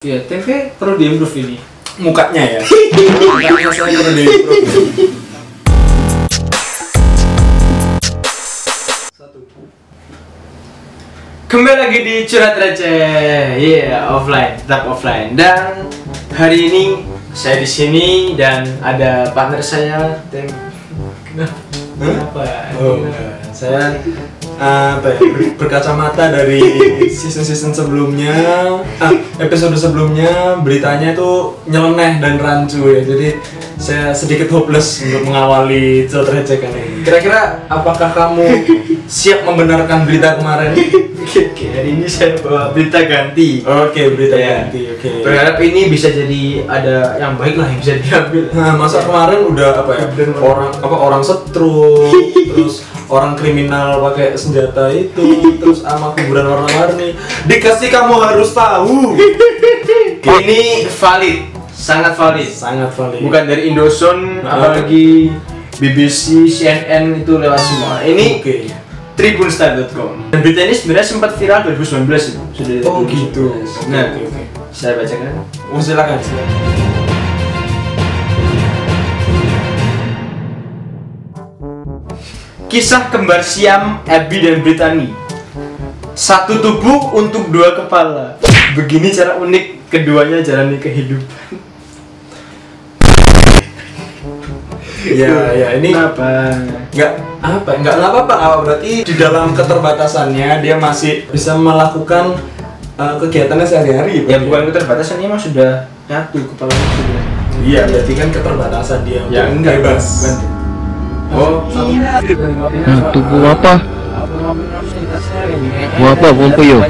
Ya, tempe perlu diimprove ini. Mukanya ya. Mukanya saya perlu diimprove. Kembali lagi di Curhat Receh. Offline, tetap offline. Dan hari ini saya di sini dan ada partner saya, Kenapa? Saya berkacamata dari season sebelumnya, episode sebelumnya beritanya itu nyeleneh dan rancu ya. Jadi saya sedikit hopeless untuk mengawali Curhat Receh kali ini. Kira-kira apakah kamu siap membenarkan berita kemarin? Oke, hari ini saya bawa berita ganti. Oke, berita Ya. ganti. Oke. Berharap ini bisa jadi ada yang baik lah yang bisa diambil. Nah, masa kemarin udah orang setruk, terus orang kriminal pakai senjata itu, terus sama kuburan warna-warni. Dikasih kamu harus tahu. Ini valid, sangat valid. Sangat valid. Bukan dari Indozone, apalagi BBC, CNN itu lewat semua. Ini Oke. Tribunstar.com. Dan berita ini sebenarnya sempat viral 2019 itu. Sudah Oh gitu. Nah, Oke. saya bacakan. Oh, silakan. Kisah kembar Siam, Abby dan Brittany. Satu tubuh untuk dua kepala. Begini cara unik keduanya jalani kehidupan. Ya, ini Kenapa? nggak apa-apa. Berarti di dalam keterbatasannya dia masih bisa melakukan kegiatannya sehari-hari. Ya bukan keterbatasan, ini mah sudah nyatu kepalanya sudah. Iya, berarti kan keterbatasan dia. Ya untuk enggak bebas. Oh, Tuku apa? Buah apa, buah puyuh?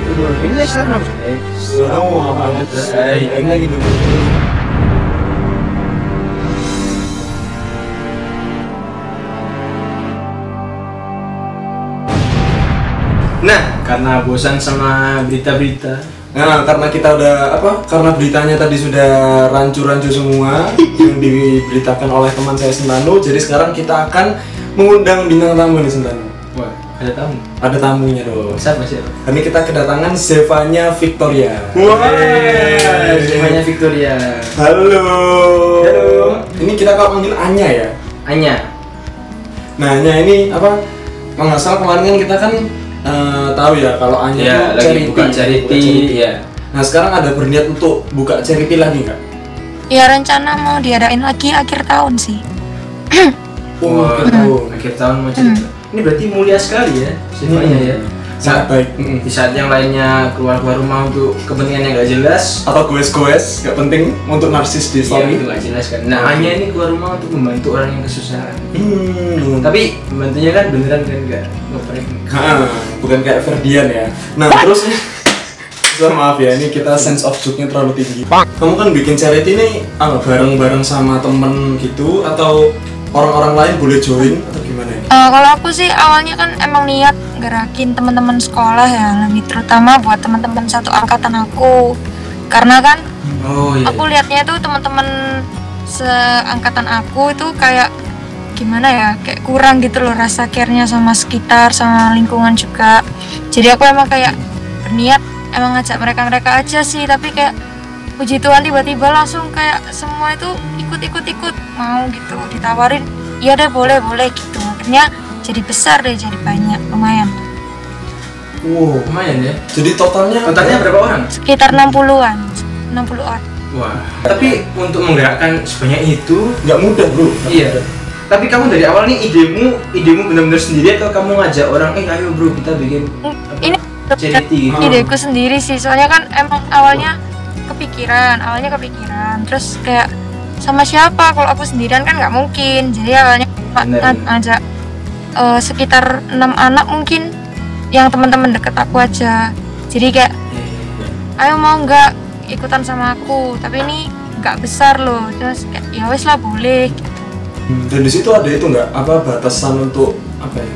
Nah, karena bosan sama berita-berita, Nah, karena kita udah karena beritanya tadi sudah rancu-rancu semua yang diberitakan oleh teman saya Sentanu, jadi sekarang kita akan mengundang bintang tamu nih Sentanu. wah, ada tamu. Ada tamunya dong. Siapa? Ini kita kedatangan Zevanya Victoria. Namanya Victoria. Halo. Halo. Ini kita kalau manggil Anya ya. Anya. Nah, Anya ini kalau nggak salah kemarin kan kita kan tahu ya kalau Anya Ya, tuh lagi buka charity, ya. Nah, sekarang ada berniat untuk buka charity lagi nggak? Ya rencana mau diadain lagi akhir tahun sih. Wah, gitu. akhir tahun mau cerita. Ini berarti mulia sekali ya, sifatnya ya. Sangat baik. Di saat yang lainnya keluar rumah untuk kepentingan yang gak jelas, Atau goes-goes, nggak penting untuk narsis di iya, story. itu gak jelas kan. Nah, Anya ini keluar rumah untuk membantu orang yang kesusahan. Tapi Tapi membantunya kan beneran kan enggak ngeprank. bukan kayak Ferdian ya. Nah, terus so, maaf ya, ini kita sense of joke-nya terlalu tinggi. Kamu kan bikin charity ini bareng-bareng sama temen gitu atau orang-orang lain boleh join atau gimana ya? Kalau aku sih awalnya kan emang niat gerakin teman-teman sekolah ya, lebih terutama buat teman-teman satu angkatan aku. Karena kan Oh iya. aku lihatnya tuh teman-teman seangkatan aku itu kayak gimana ya, kayak kurang gitu loh rasa care-nya sama sekitar, sama lingkungan juga. Jadi aku emang kayak berniat emang ngajak mereka aja sih, tapi kayak puji Tuhan tiba-tiba langsung kayak semua itu ikut mau gitu, ditawarin iya deh boleh gitu. Akhirnya jadi besar deh, jadi banyak, lumayan Wow. Lumayan ya. Jadi totalnya Berapa orang? sekitar 60-an. Wah. Tapi untuk menggerakkan sebanyak itu, nggak mudah bro. iya. Tapi kamu dari awal nih idemu benar-benar sendiri atau kamu ngajak orang, ayo bro kita bikin Ini charity gitu? ideku sendiri sih, soalnya kan emang awalnya kepikiran, terus kayak sama siapa, kalau aku sendirian kan nggak mungkin. Jadi awalnya Bener. ngajak sekitar 6 anak mungkin, yang teman-teman deket aku aja. Jadi kayak ayo mau nggak ikutan sama aku, tapi ini nggak besar loh. Terus kayak ya wes lah boleh. Dan di situ ada itu nggak batasan untuk apa ya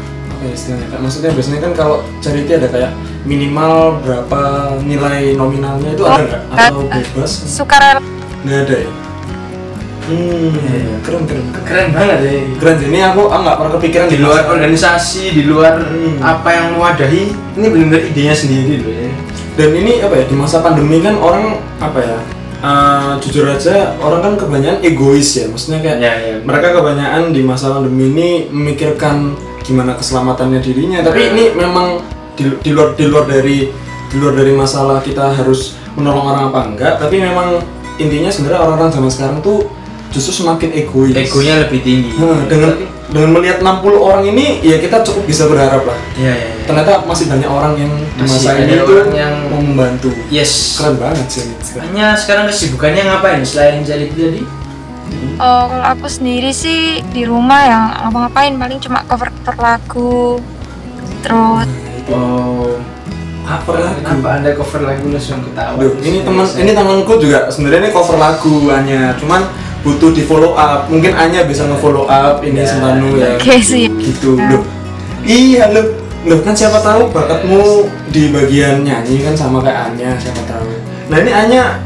istilahnya kan? Maksudnya biasanya kan kalau charity ada kayak minimal berapa nilai nominalnya itu ada nggak atau bebas? Sukarela. Nggak ada ya. Keren. Keren banget ya. Keren sih. Ini aku nggak pernah kepikiran Di luar masa- organisasi, di luar apa yang mewadahi, ini benar-benar idenya sendiri loh ya. Dan ini apa ya, di masa pandemi kan orang apa ya, jujur aja orang kan kebanyakan egois ya, maksudnya kayak mereka kebanyakan di masa pandemi ini memikirkan gimana keselamatannya dirinya, tapi ini memang di luar dari masalah kita harus menolong orang apa enggak, tapi memang intinya sebenarnya orang-orang zaman sekarang tuh justru semakin egois. Egonya lebih tinggi. Dengan melihat 60 orang ini ya kita cukup bisa berharap lah. Iya. Ternyata masih banyak orang yang di masa Masih ini ada tuh orang yang mau membantu. Yes. Keren banget sih. Hanya sekarang kesibukannya ngapain selain jadi tadi? Oh, kalau aku sendiri sih di rumah ya ngapa-ngapain, paling cuma cover lagu. Terus Oh. Cover lagu. Kenapa Anda cover lagu langsung ketawa? Duh, ini temanku juga sebenarnya ini cover lagu Anya, cuman butuh di follow up. Mungkin Anya bisa nge-follow up ini Sentanu ya. Oke sih. Gitu loh. Iya loh kan siapa tahu bakatmu di bagian nyanyi kan sama kayak Anya, siapa tahu. Nah, ini Anya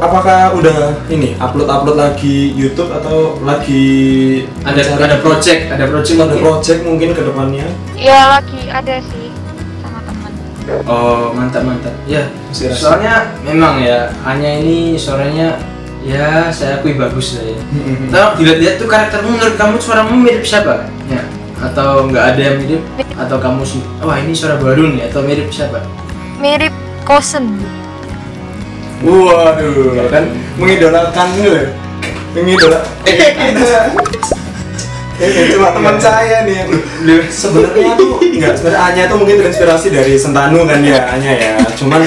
apakah udah ini upload lagi YouTube atau lagi ada project mungkin ke depannya? Ya lagi ada sih sama teman. Oh, mantap. Ya, Masih rasa. soalnya memang ya Anya ini suaranya ya saya akui bagus lah ya. Kalau dilihat-lihat tuh karaktermu, menurut kamu suaramu mirip siapa? Ya, atau nggak ada yang mirip? Atau kamu wah ini suara baru nih? Atau mirip siapa? Mirip Kosen. Waduh, kan mengidolakan gitu. Cuma teman saya nih. Sebenarnya tuh sebenarnya Anya tuh mungkin terinspirasi dari Sentanu kan ya, Anya ya. Cuman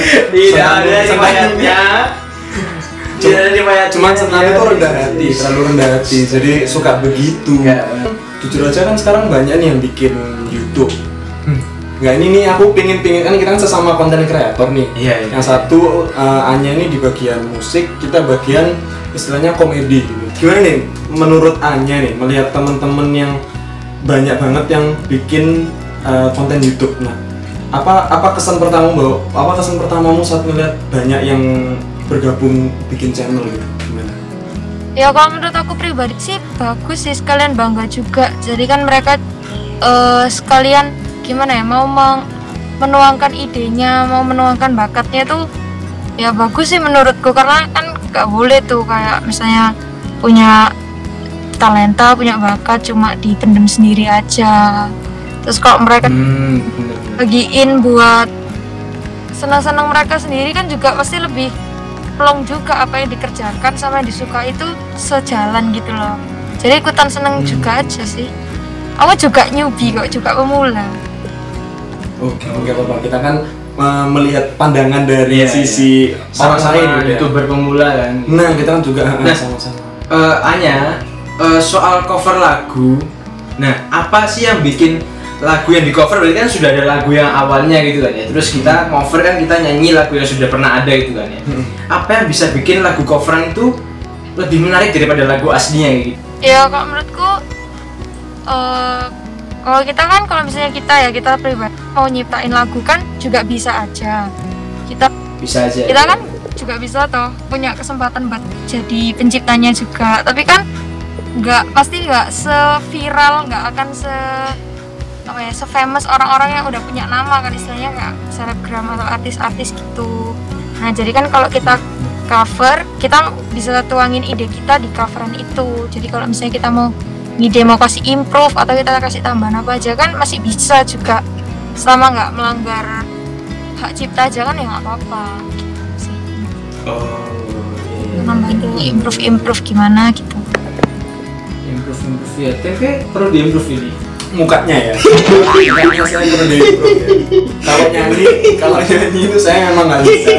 cuman Sentanu tuh rendah hati, terlalu rendah hati. Jadi suka begitu. Jujur aja kan sekarang banyak nih yang bikin YouTube. Nggak, ini nih aku pingin kan kita kan sesama konten kreator nih. Iya. Yang satu Anya ini di bagian musik, kita bagian istilahnya komedi gitu. Gimana nih menurut Anya nih melihat teman-teman yang banyak banget yang bikin konten YouTube? Nah, apa kesan pertamamu saat melihat banyak yang bergabung bikin channel gitu? Gimana? Ya kalau menurut aku pribadi sih bagus sih, sekalian bangga juga. Jadi kan mereka sekalian gimana ya, mau menuangkan idenya, mau menuangkan bakatnya tuh ya bagus sih menurutku, karena kan gak boleh tuh kayak misalnya punya talenta, punya bakat cuma dipendam sendiri aja. Terus kalau mereka bagiin buat senang-senang mereka sendiri kan juga pasti lebih plong juga, apa yang dikerjakan sama yang disuka itu sejalan gitu loh. Jadi ikutan seneng juga aja sih. Aku juga newbie kok, juga pemula. Oke, apa-apa. Kita kan melihat pandangan dari sisi orang lain gitu ya. YouTuber pemula kan. Nah, kita kan juga sama-sama. Anya, soal cover lagu. Nah, apa sih yang bikin lagu yang di cover? Berarti kan sudah ada lagu yang awalnya gitu kan ya. Terus kita cover kan, kita nyanyi lagu yang sudah pernah ada gitu kan ya. Apa yang bisa bikin lagu coveran itu lebih menarik daripada lagu aslinya gitu? Ya kalau menurutku kalau kita kan, kalau misalnya kita pribadi mau nyiptain lagu kan juga bisa aja. Kita kan juga bisa toh punya kesempatan buat jadi penciptanya juga. Tapi kan pasti nggak se-viral, nggak akan se-famous orang-orang yang udah punya nama kan, istilahnya kayak selebgram atau artis-artis gitu. Nah jadi kan kalau kita cover, kita bisa tuangin ide kita di coveran itu. Jadi kalau misalnya kita mau ide, mau kasih improve atau kita kasih tambahan apa aja kan masih bisa juga, selama nggak melanggar hak cipta aja kan ya nggak apa-apa gitu sih. Nambahin improve gimana gitu. Improve ya, tapi perlu diimprove ini mukanya ya. Mukanya saya perlu diimprove ya. Kalau nyanyi itu saya memang nggak bisa.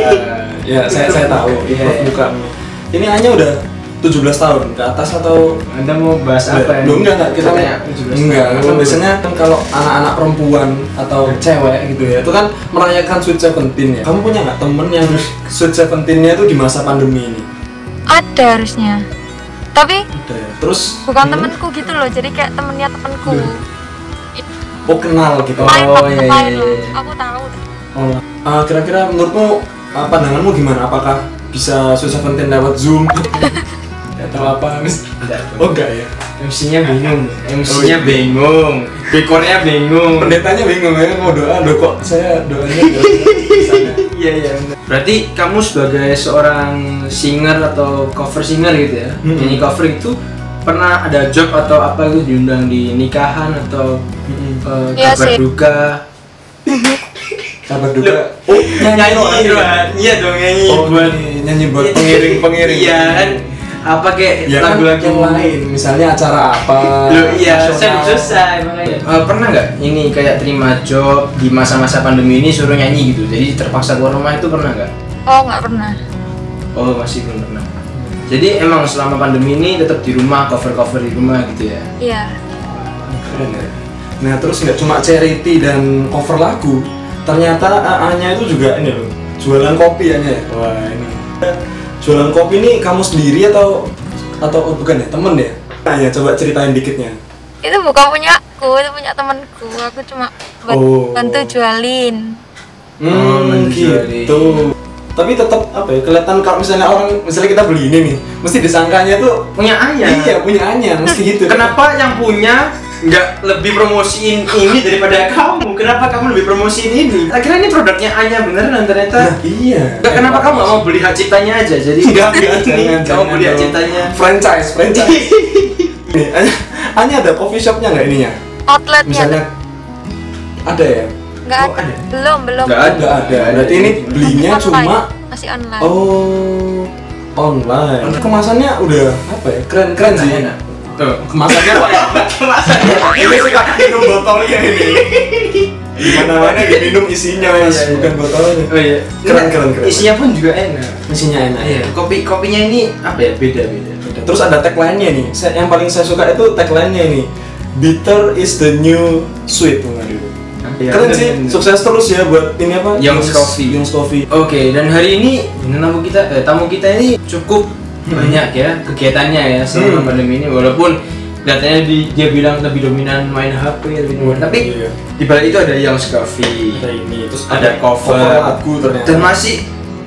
Ya saya tahu improve mukanya. Ini Anya udah 17 tahun ke atas atau Anda mau bahas apa ya? Enggak, kita kan biasanya kan kalau anak-anak perempuan atau cewek gitu ya, itu kan merayakan Sweet Seventeen ya. Kamu punya nggak temen yang Sweet Seventeen-nya itu di masa pandemi ini? Ada harusnya, tapi ada ya. Terus bukan temenku gitu loh, jadi kayak temennya temenku. Oh, kenal gitu. Main loh, aku tahu. Kira-kira menurutmu pandanganmu gimana? Apakah bisa Sweet Seventeen lewat Zoom? Atau apa? Oh enggak ya? MC-nya bingung, dekornya bingung, pendetanya bingung ya, mau doa kok saya doanya gak bisa. Iya iya benar. Berarti kamu sebagai seorang singer atau cover singer gitu ya, nyanyi cover itu pernah ada job atau apa gitu diundang di nikahan atau Iya kabar sih. duka? Kabar duka. Nyanyi buat, iya dong nyanyi buat nyanyi buat pengiring. Iya kan, apa kayak Ya kan lagu-lagu yang lain, misalnya acara apa? Loh iya, saya nasional. belum selesai makanya. Pernah nggak ini kayak terima job di masa-masa pandemi ini suruh nyanyi gitu, jadi terpaksa keluar rumah itu pernah nggak? Oh nggak pernah. Oh masih belum pernah. Jadi emang selama pandemi ini tetap di rumah, cover-cover di rumah gitu ya? Iya. Keren ya. Nah terus nggak cuma charity dan cover lagu, ternyata AA-nya itu juga ini loh, jualan kopi ya. Wah ini. Jualan kopi ini kamu sendiri atau oh, bukan ya, temen ya? Nah ya coba ceritain dikitnya. Itu bukan punya aku, itu punya temanku. Aku cuma bantu jualin. menjualin. Gitu. Tapi tetap apa ya, kelihatan kalau misalnya kita beli ini nih, mesti disangkanya tuh Punya ayah. iya punya Anya, mesti gitu. Kenapa yang punya nggak lebih promosiin ini daripada kamu? Kenapa kamu lebih promosiin ini? Akhirnya ini produknya Anya beneran ternyata. Nah, iya. Nggak, kenapa kamu nggak mau beli hak ciptanya aja? Jadi Enggak, ini jangan, kamu beli hak dong. ciptanya. Franchise. Nih, Anya ada coffee shopnya nggak ininya? Outletnya Misalnya ada ya? nggak Oh, ada. ada. Belum. Nggak ada. Nggak ada. Berarti ini belinya Online. cuma Masih online. oh online. Kemasannya udah apa ya? Keren sih. Enak. Tuh. Kemasannya apa ya? Kemasannya. Ini suka minum botolnya ini. Dimana-mana diminum isinya mas, Iya, iya. bukan botolnya. Oh iya. Keren. Isinya pun juga enak. Isinya enak. Iya. Kopinya ini apa ya? Beda-beda. Terus ada tagline-nya nih. Yang paling saya suka itu tagline-nya ini. Bitter is the new sweet. Waduh. Iya, Keren bener, sih. bener. Sukses terus ya buat ini apa? Young's Coffee. Young's Coffee. Oke, dan hari ini tamu kita ini cukup banyak ya kegiatannya ya selama pandemi ini, walaupun kelihatannya dia bilang lebih dominan main HP tapi Iya. di balik itu ada Young's Coffee, Ada ini, terus ada cover lagu ternyata. dan masih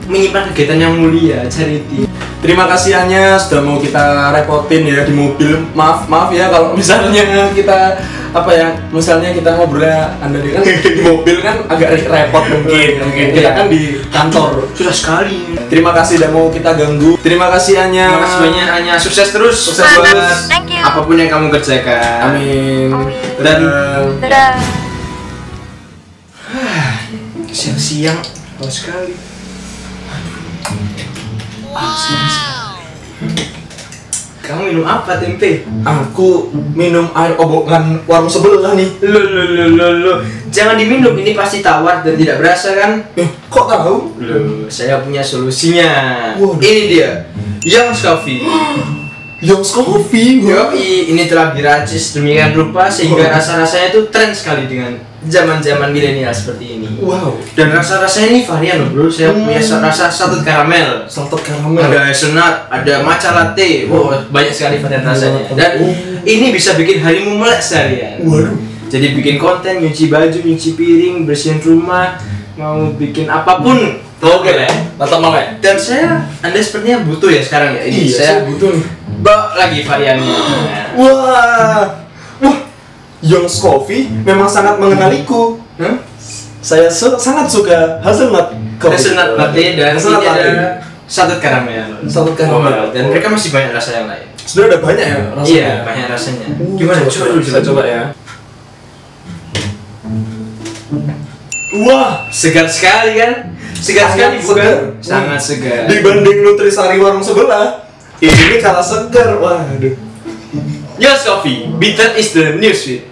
menyimpan kegiatan yang mulia, charity. Terima kasih Anya sudah mau kita repotin ya di mobil. Maaf ya kalau misalnya kita apa ya, misalnya kita ngobrolnya Anda kan di mobil kan agak repot mungkin. Kita kan di kantor. Susah sekali. Terima kasih sudah mau kita ganggu. Terima kasih Anya. Terima kasih banyak Anya, sukses terus. Sukses buat terus. Thank you. apapun yang kamu kerjakan. Amin. Dan Dadah. siang-siang haus sekali. Kamu minum apa, tempe? Aku minum air obokan warung sebelah nih. Loh. Jangan diminum, ini pasti tawar dan tidak berasa kan? Kok tahu? Loh, saya punya solusinya. Waduh. Ini dia, Young's Coffee. Young's Coffee. Yoi, ini telah diracik demikian rupa sehingga rasa-rasanya itu tren sekali dengan zaman-zaman milenial seperti ini. Wow. Dan rasa-rasanya ini varian loh bro. Saya punya rasa salted caramel, Salted caramel. ada hazelnut, ada matcha latte. Wow, banyak sekali varian rasanya. Dan ini bisa bikin harimu melek seharian. Waduh. Jadi bikin konten, nyuci baju, nyuci piring, bersihin rumah, mau bikin apapun, oke lah. Tetap melek. Dan Anda sepertinya butuh ya sekarang ya ini. Iya, saya butuh nih. bawa lagi variannya. Wah, Young's Coffee memang sangat mengenaliku. Hah? Saya sangat suka hazelnut coffee. Hazelnut latte dan Hazelnut ini latte. ada salted caramel. Salted caramel. Dan mereka masih banyak rasa yang lain. Sudah ada banyak ya rasanya. Iya, banyak rasanya. Gimana? Coba dulu, Saya coba ya. Wah, Segar sekali kan? Segar sekali sangat bukan? segar. Sangat segar. Dibanding Nutrisari warung sebelah, ini kalah segar. Waduh. Young's Coffee, bitter is the new sweet.